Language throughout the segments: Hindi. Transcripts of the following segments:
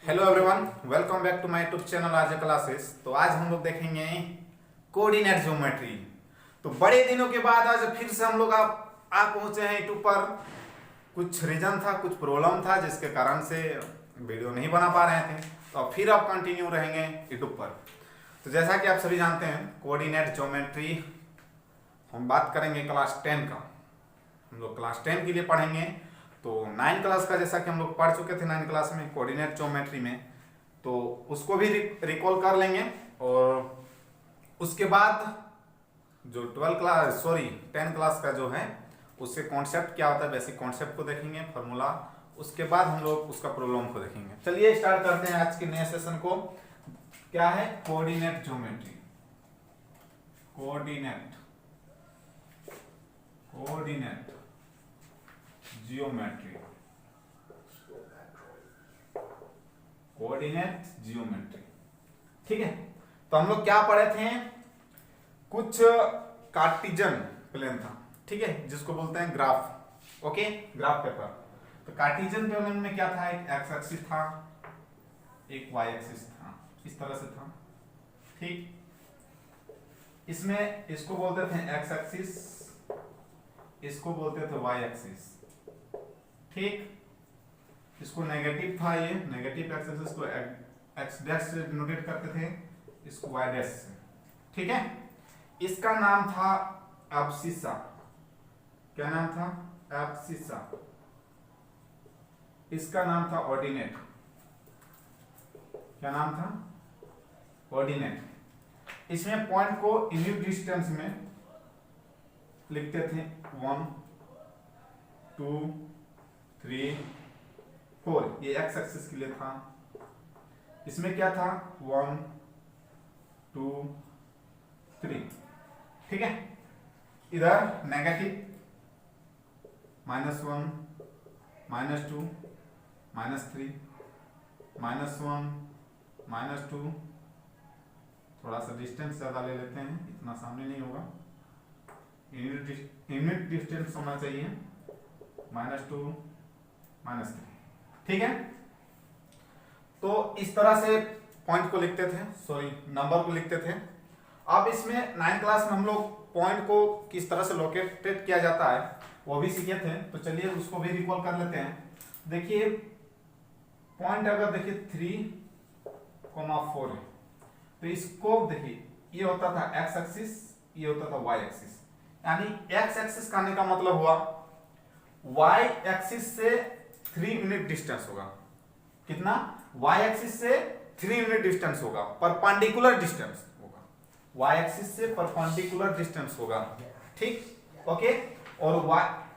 Hello everyone, welcome back to my YouTube channel Arya classes. तो आज हम लोग देखेंगे कोऑर्डिनेट ज्योमेट्री। तो बड़े दिनों के बाद आज फिर से हम लोग आ पहुंचे हैं यूट्यूब पर। कुछ रीजन था, कुछ प्रॉब्लम था जिसके कारण से वीडियो नहीं बना पा रहे थे। तो फिर आप कंटिन्यू रहेंगे यूट्यूब पर। तो जैसा कि आप सभी जानते हैं, कोऑर्डिनेट ज्योमेट्री हम बात करेंगे क्लास 10 का। हम लोग क्लास 10 के लिए पढ़ेंगे। तो 9 क्लास का जैसा कि हम लोग पढ़ चुके थे 9 क्लास में कोऑर्डिनेट ज्योमेट्री में, तो उसको भी रिकॉल कर लेंगे। और उसके बाद जो 10 क्लास का जो है उससे कॉन्सेप्ट क्या होता है, बेसिक कॉन्सेप्ट को देखेंगे, फार्मूला। उसके बाद हम लोग उसका प्रॉब्लम को देखेंगे। चलिए स्टार्ट करते हैं आज के नए सेशन को। क्या है coordinate geometry. Coordinate geometry, coordinate geometry. ठीक है, तो हम लोग क्या पढ़े थे, कुछ कार्टिजन प्लेन था, ठीक है, जिसको बोलते हैं ग्राफ। Okay, graph paper. तो कार्टिजन प्लेन में क्या था, एक एक्स एक्सिस था, एक वाई एक्सिस था, इस तरह से था। ठीक, इसमें इसको बोलते थे एक्स एक्सिस, इसको बोलते थे वाई एक्सिस। ठीक, इसको नेगेटिव था, ये नेगेटिव एक्स एक्सिस को एक्स डैश से डिनोटेट करते थे, इसको वाई डैश से। ठीक है, इसका नाम था एब्सिसा। क्या नाम था? एब्सिसा। इसका नाम था ऑर्डिनेट। क्या नाम था? ऑर्डिनेट। इसमें पॉइंट को यूनिट डिस्टेंस में लिखते थे 1 2 3 4। ये एक्स एक्सिस के लिए था। इसमें क्या था? 1 2 3। ठीक है, इधर नेगेटिव -1 -2 -3 -1 -2। थोड़ा सा डिस्टेंस ज्यादा ले लेते हैं, इतना सामने नहीं होगा। यूनिट डिस्टेंस होना चाहिए -2 -3। ठीक है, तो इस तरह से पॉइंट को लिखते थे, सॉरी नंबर को लिखते थे। अब इसमें 9 क्लास में हम लोग पॉइंट को किस तरह से लोकेटेड किया जाता है वो भी सीखे थे। तो चलिए उसको भी रिकॉल कर लेते हैं। देखिए पॉइंट अगर देखिए 3,4 है, तो इसको देखिए ये होता था एक्स एक्सिस, ये होता था वाई एक्सिस। यानी एक्स एक्सिस का आने का मतलब हुआ वाई एक्सिस से 3 यूनिट डिस्टेंस होगा। कितना? वाई एक्सिस से 3 यूनिट डिस्टेंस होगा, परपेंडिकुलर डिस्टेंस होगा। वाई एक्सिस से परपेंडिकुलर डिस्टेंस होगा। ठीक, ओके। और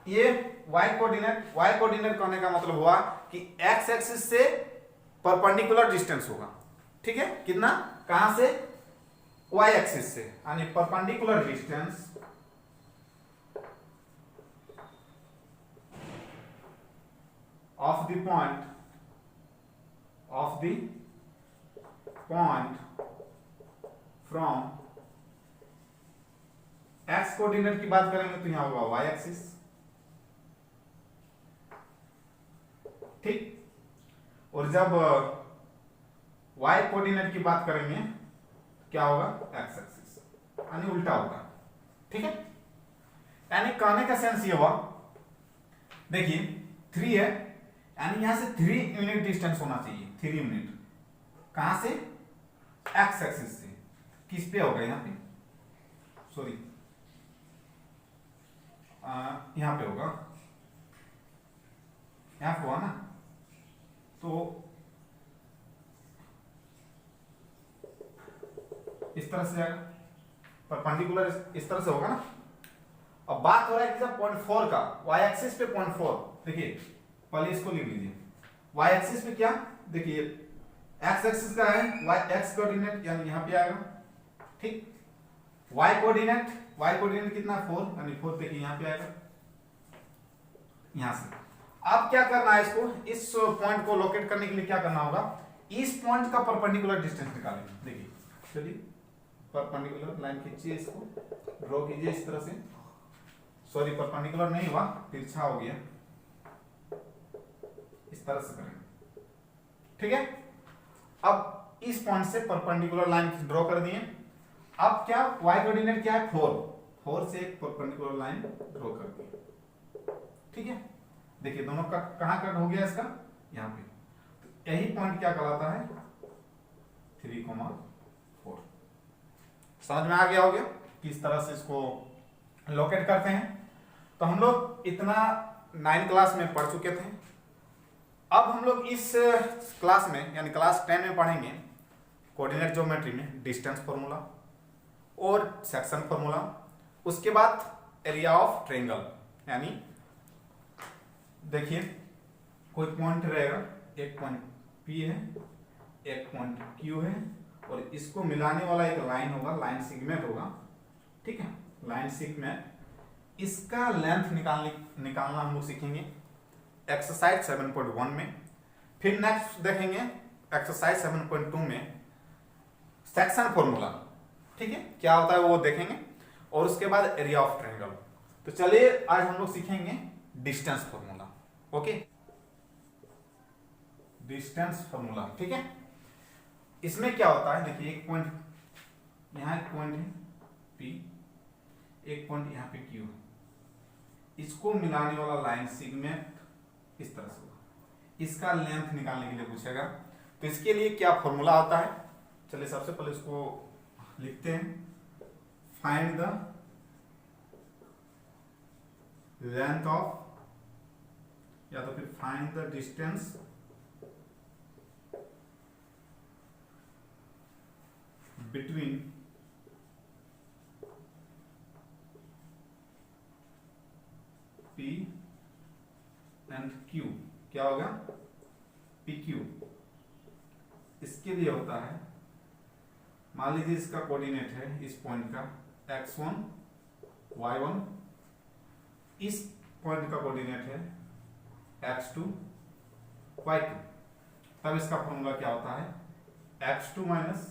ये वाई कोऑर्डिनेट कहने का मतलब हुआ कि एक्स एक्सिस से परपेंडिकुलर डिस्टेंस होगा। ठीक है, कितना? कहां से? वाई एक्सिस से, यानी perpendicular distance of the point from x coordinate की बात करेंगे तो यहां होगा y एक्सिस। ठीक, और जब y कोऑर्डिनेट की बात करेंगे क्या होगा? x एक्सिस, यानी उल्टा होगा। ठीक है, यानी कहने का सेंस ये हुआ, देखिए 3 है, यानी यहां से 3 यूनिट डिस्टेंस होना चाहिए। 3 यूनिट कहां से? एक्स एक्सिस से। किस पे होगा? यहां पे, सॉरी यहां पे होगा, यहां पे हुआ ना। तो इस तरह से जाएगा, परपेंडिकुलर इस तरह से होगा ना। अब बात हो रहा है कि जब 0.4 का, वाई एक्सिस पे 0.4, देखिए पहले इसको लिख लीजिए। वाई एक्सिस पे क्या? देखिए एक्स एक्सिस का है वाई एक्स कोऑर्डिनेट, यानी यहां पे आएगा। ठीक, वाई कोऑर्डिनेट कितना? 4, यानी 4 देखिए यहां पे आएगा, यहां से। अब क्या करना है, इसको इस पॉइंट को लोकेट करने के लिए क्या करना होगा? इस पॉइंट का परपेंडिकुलर डिस्टेंस निकालेंगे। देखिए चलिए, परपेंडिकुलर लाइन खींचिए, इसको ड्रॉ कीजिए इस तरह से। सॉरी परपेंडिकुलर नहीं हुआ, तिरछा हो गया, इस तरह से करेंगे। ठीक है, अब इस पॉइंट से परपेंडिकुलर लाइन ड्रॉ कर दिए। अब क्या y कोऑर्डिनेट क्या है 4 से एक परपेंडिकुलर लाइन ड्रॉ कर दी। ठीक है, देखिए दोनों का कहां कट हो गया इसका, यहाँ पे। तो यही पॉइंट क्या कहलाता है 3,4। समझ में आ गया होगा किस तरह से इसको लोकेट करते हैं। तो हम लोग इतना 9 क्लास में पढ़ चुके थे। अब हम लोग इस क्लास में यानी क्लास 10 में पढ़ेंगे कोऑर्डिनेट ज्योमेट्री में डिस्टेंस फॉर्मूला और सेक्शन फॉर्मूला। उसके बाद एरिया ऑफ ट्रायंगल, यानी देखिए कोई पॉइंट रहेगा, एक पॉइंट P है, एक पॉइंट Q है, और इसको मिलाने वाला एक लाइन होगा, लाइन सेगमेंट होगा। ठीक है, लाइन सेगमेंट, इसका लेंथ निकालना हम लोग सीखेंगे एक्सरसाइज 7.1 में। फिर नेक्स्ट देखेंगे एक्सरसाइज 7.2 में सेक्शन फॉर्मूला। ठीक है, क्या होता है वो देखेंगे, और उसके बाद एरिया ऑफ ट्रायंगल। तो चलिए आज हम लोग सीखेंगे distance formula. Okay, distance formula. ठीक है, इसमें क्या होता है, देखिए एक पॉइंट यहां, एक पॉइंट है P, एक पॉइंट यहाँ पे Q, इसको मिलाने वाला लाइन सेगमेंट इस तरह से होगा। इसका लेंथ निकालने के लिए पूछेगा, तो इसके लिए क्या फॉर्मूला होता है, चलिए सबसे पहले इसको लिखते हैं। फाइंड द लेंथ ऑफ, या तो फिर find the distance between P and Q। क्या होगा PQ। इसके लिए होता है, मान लीजिए इसका कोऑर्डिनेट है इस पॉइंट का x1 y1, इस पॉइंट का कोऑर्डिनेट है x2 y2। तब इसका फॉर्मूला क्या होता है x2 माइनस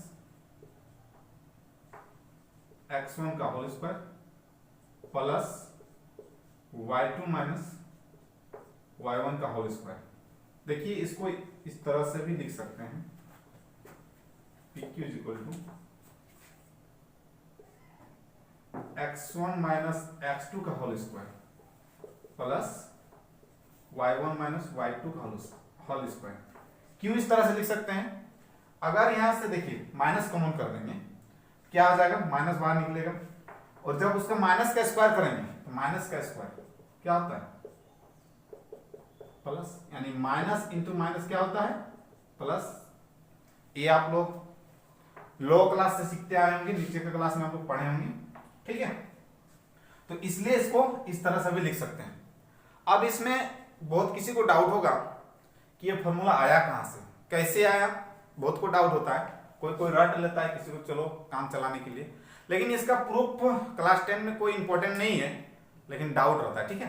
x1 का whole square plus y2 minus y1 का होल स्क्वायर। देखिए इसको इस तरह से भी लिख सकते हैं, PQ is equal to x1 minus x2 का whole square plus y1 minus y2 का होल स्क्वायर। क्यों इस तरह से लिख सकते हैं, अगर यहां से देखिए माइनस कॉमन कर देंगे, क्या आ जाएगा, माइनस बाहर निकलेगा, और जब उसका माइनस का स्क्वायर करेंगे तो माइनस का स्क्वायर क्या होता है प्लस, यानी माइनस इंटू माइनस क्या होता है प्लस। ये आप लोग लो क्लास से सीखते आए होंगे, नीचे के क्लास में आप लोग पढ़े होंगे। ठीक है, तो इसलिए इसको इस तरह से भी लिख सकते हैं। अब इसमें बहुत किसी को डाउट होगा कि ये फॉर्मूला आया कहां से, कैसे आया, बहुत को डाउट होता है। कोई कोई रट लेता है, किसी को चलो काम चलाने के लिए, लेकिन इसका प्रूफ क्लास 10 में कोई इंपॉर्टेंट नहीं है, लेकिन डाउट रहता है। ठीक है,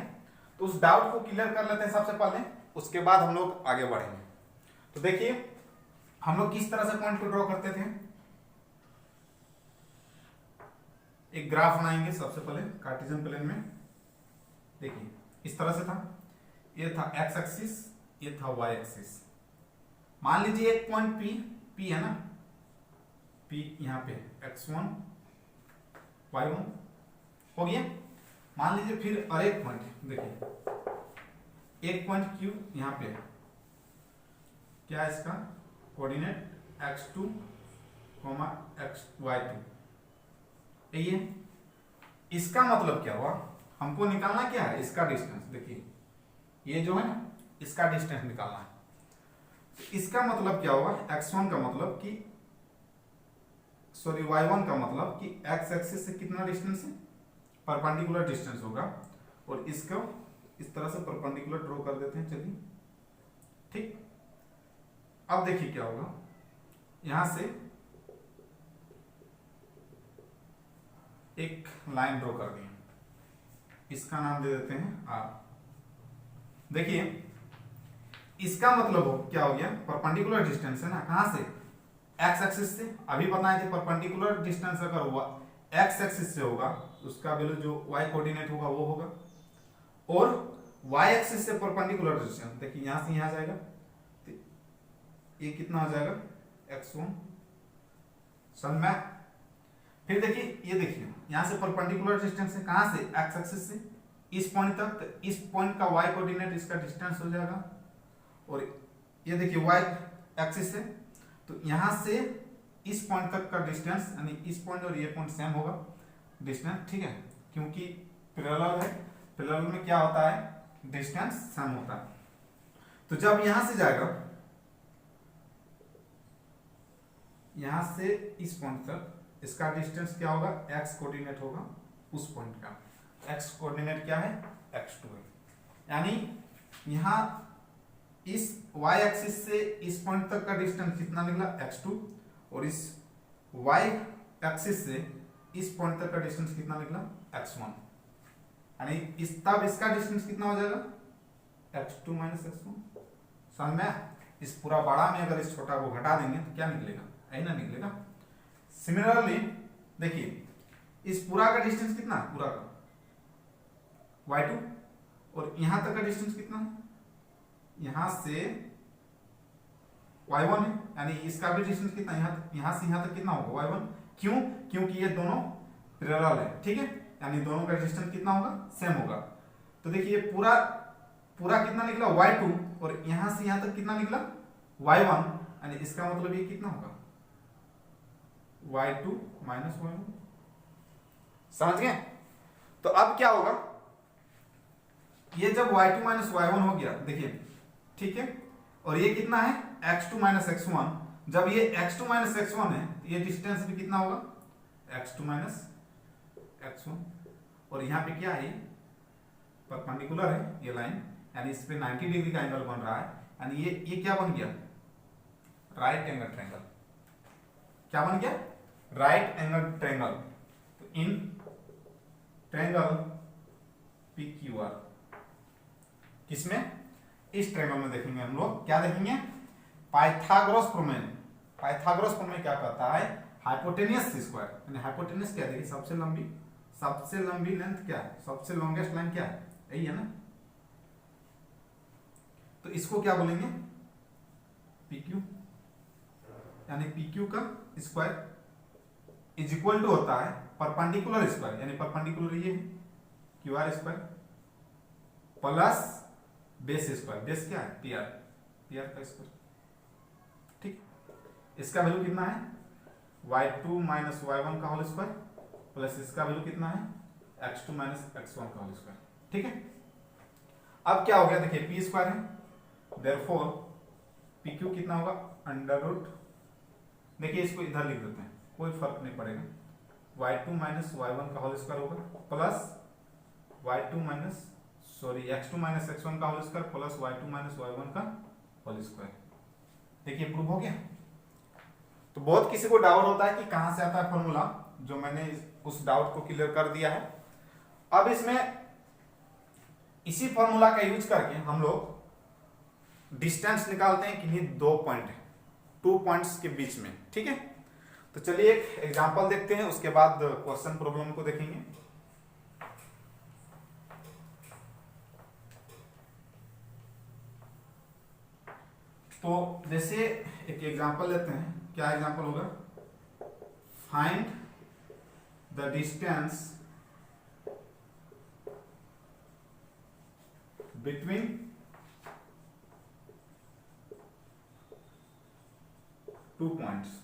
तो उस डाउट को क्लियर कर लेते हैं सबसे पहले, उसके बाद हम लोग आगे बढ़ेंगे। तो देखिए हम लोग किस तरह से पॉइंट को ड्रॉ करते थे, एक ग्राफ बनाएंगे सबसे पहले कार्टेशियन प्लेन में। देखिए इस तरह से था, ये था एक्स एक्सिस, ये था वाई एक्सिस। मान लीजिए एक पॉइंट P है ना, P यहाँ पे x1 y1 हो गया। मान लीजिए फिर और एक पॉइंट, देखिए एक पॉइंट Q यहाँ पे, क्या है इसका कोऑर्डिनेट x2 y2, ये इसका मतलब क्या हुआ, हमको निकालना क्या है इसका डिस्टेंस। देखिए ये जो है ना, इसका डिस्टेंस निकालना है। तो इसका मतलब क्या होगा, x1 का मतलब कि सॉरी y1 का मतलब कि x एक्सिस से कितना डिस्टेंस है, परपेंडिकुलर डिस्टेंस होगा, और इसको इस तरह से परपेंडिकुलर ड्रॉ कर देते हैं। चलिए ठीक, अब देखिए क्या होगा, यहां से एक लाइन ड्रॉ कर दी, इसका नाम दे देते हैं R। देखिए इसका मतलब क्या हो गया, परपेंडिकुलर डिस्टेंस है ना, कहां से x एक्सिस से। अभी बताए थे परपेंडिकुलर डिस्टेंस अगर हुआ x एक्सिस से होगा, उसका वैल्यू जो y कोऑर्डिनेट होगा वो होगा, और y एक्सिस से परपेंडिकुलर डिस्टेंस, देखिए यहां से यहां जाएगा, तो ये कितना हो जाएगा x1 समझ में। फिर देखिए ये देखिए यहां से परपेंडिकुलर डिस्टेंस है, कहां से, एक्स एक्सिस से इस पॉइंट तक, तो इस पॉइंट का y कोऑर्डिनेट इसका डिस्टेंस हो जाएगा, और ये देखिए y एक्सिस है, तो यहां से इस पॉइंट तक का डिस्टेंस यानी इस पॉइंट और ये पॉइंट सेम होगा डिस्टेंस, ठीक है, क्योंकि पैरेलल है, पैरेलल में क्या होता है डिस्टेंस सेम होता है। तो जब यहां से जाएगा, यहां से इस पॉइंट तक इसका डिस्टेंस क्या होगा, x कोऑर्डिनेट होगा उस पॉइंट का, x कोऑर्डिनेट क्या है x2 है, यानी यहां इस y एक्सिस से इस पॉइंट तक का डिस्टेंस कितना निकला x2, और इस y एक्सिस से इस पॉइंट तक का डिस्टेंस कितना निकला x1, यानी इस तब इसका डिस्टेंस कितना हो जाएगा x2 माइनस x1। समझ में। इस पूरा बड़ा में अगर इस छोटा को घटा देंगे तो क्या निकलेगा, यही ना निकलेगा। सिमिलरली देखिए इस पूरा का डिस्टेंस कितना है, पूरा का y2, और यहां तक का डिस्टेंस कितना है, यहां से y1 है, यानी इसका भी डिस्टेंस कितना, यहां से यहां तक कितना होगा y1, क्यों, क्योंकि ये दोनों पैरेलल है, ठीक है, यानी दोनों का डिस्टेंस कितना होगा सेम होगा। तो देखिए पूरा पूरा कितना निकला y2, और यहां से यहां तक कितना निकला y1, यानी इसका मतलब ये कितना होगा y2 माइनस y1। समझ गए। तो अब क्या होगा, ये जब y2 माइनस y1 हो गया देखिए, ठीक है, और ये कितना है x2 माइनस x1, जब ये x2 माइनस x1 है ये डिस्टेंस भी कितना होगा x2 माइनस x1, और यहाँ पे क्या है परपेंडिकुलर है ये लाइन, यानी इस पे 90 डिग्री का एंगल बन रहा है, यानी ये क्या बन गया राइट एंगल ट्रायंगल। क्या बन गया राइट एंगल ट्रायंगल। तो इन ट्रायंगल PQR, किसमें, इस ट्रायंगल में देखेंगे हम लोग, क्या देखेंगे पाइथागोरस प्रमेय। पाइथागोरस प्रमेय क्या कहता है, हाइपोटेनियस स्क्वायर, यानी हाइपोटेनियस क्या देखिए सबसे लंबी लेंथ क्या है, सबसे लॉन्गेस्ट लाइन क्या है, यही है ना, तो इसको क्या बोलेंगे PQ, यानी PQ का स्क्वायर इज इक्वल टू होता है परपेंडिकुलर स्क्वायर, यानी परपेंडिकुलर ये है QR square plus base square, base क्या है PR का स्क्वायर, ठीक। इसका वैल्यू कितना है y2 माइनस y1 का होल स्क्वायर, प्लस इसका वैल्यू कितना है x2 माइनस x1 का होल स्क्वायर, ठीक है। अब क्या हो गया देखिए p स्क्वायर है, देयरफॉर PQ कितना होगा अंडर रूट, देखिए इसको इधर लिख देते हैं कोई फर्क नहीं पड़ेगा, y2 माइनस y1 का होल स्क्वायर होगा plus y2 minus x2 minus x1 का whole square plus y2 minus y1 का होल स्क्वायर। देखिए प्रूव हो गया। तो बहुत किसी को डाउट होता है कि कहां से आता है फॉर्मूला, जो मैंने उस डाउट को क्लियर कर दिया है। अब इसमें इसी फॉर्मूला का यूज करके हम लोग डिस्टेंस निकालते हैं किन्हीं दो पॉइंट है, 2 पॉइंट्स के बीच में, ठीक है। तो चलिए एक एग्जांपल देखते हैं, उसके बाद क्वेश्चन प्रॉब्लम को देखेंगे। तो जैसे एक एग्जांपल लेते हैं, क्या एग्जांपल होगा, find the distance between two points.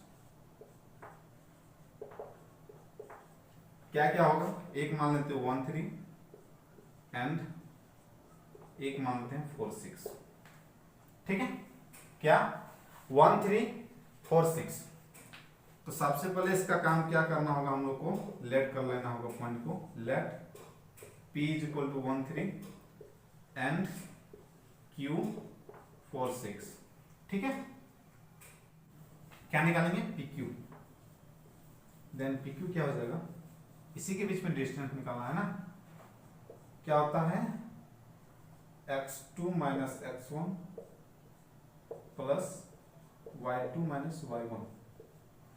क्या क्या होगा, एक मान लेते हैं 1 3 एंड एक मान लेते हैं 4 6, ठीक है। क्या 1 3 4 6। तो सबसे पहले इसका काम क्या करना होगा, हम लोग को लेट कर लेना होगा पॉइंट को, let P is equal to 1 3 and Q 4 6, ठीक है। क्या निकालेंगे PQ, देन PQ क्या हो जाएगा, इसी के बीच में डिस्टेंस निकालना है ना, क्या होता है x2 minus x1 plus y2 minus y1,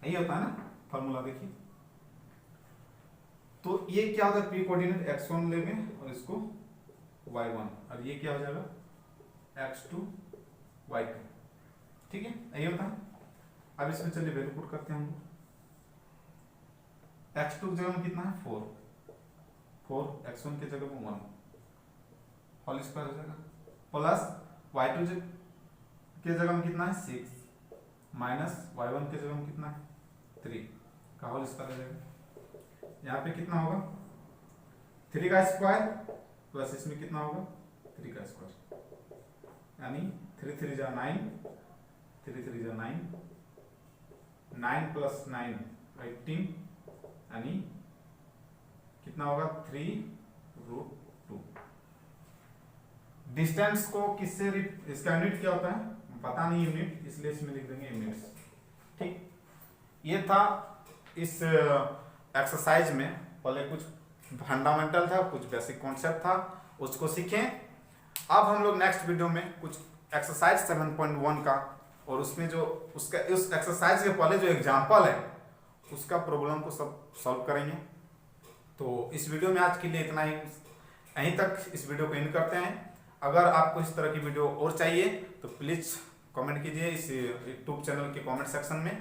यही होता है ना फॉर्मूला। देखिए तो ये क्या होता है, P कोऑर्डिनेट x1 लेंगे और इसको y1, और ये क्या हो जाएगा x2 y2, ठीक है, यही होता है। अब इसमें चलिए वैल्यू पुट करते हैं हम। x2 की जगह में कितना है 4 x1 की जगह में 1 होल स्क्वायर हो जाएगा, प्लस y2 की जगह में कितना है 6 माइनस y1 की जगह में कितना है 3 का होल स्क्वायर हो जाएगा। यहाँ पे कितना होगा 3 का स्क्वायर प्लस इसमें कितना होगा 3 का स्क्वायर, यानी 3 3 जा 9 3 3 जा 9 9 प्लस 9 18, यानी कितना होगा 3√2। डिस्टेंस को किससे इसका यूनिट क्या होता है पता नहीं यूनिट, इसलिए इसमें लिख देंगे यूनिट्स। ठीक, ये था इस एक्सरसाइज में। पहले कुछ फंडामेंटल था, कुछ बेसिक कॉन्सेप्ट था, उसको सीखें। अब हम लोग नेक्स्ट वीडियो में कुछ एक्सरसाइज 7.1 का और उसमें जो उसका उस एक्सरसाइज के पहले जो एग्जाम्पल है उसका प्रॉब्लम को सब सॉल्व करेंगे। तो इस वीडियो में आज के लिए इतना ही, यहीं तक इस वीडियो को एंड करते हैं। अगर आपको इस तरह की वीडियो और चाहिए तो प्लीज़ कमेंट कीजिए इस यूट्यूब चैनल के कमेंट सेक्शन में।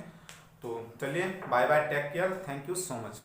तो चलिए, bye bye, take care, thank you so much.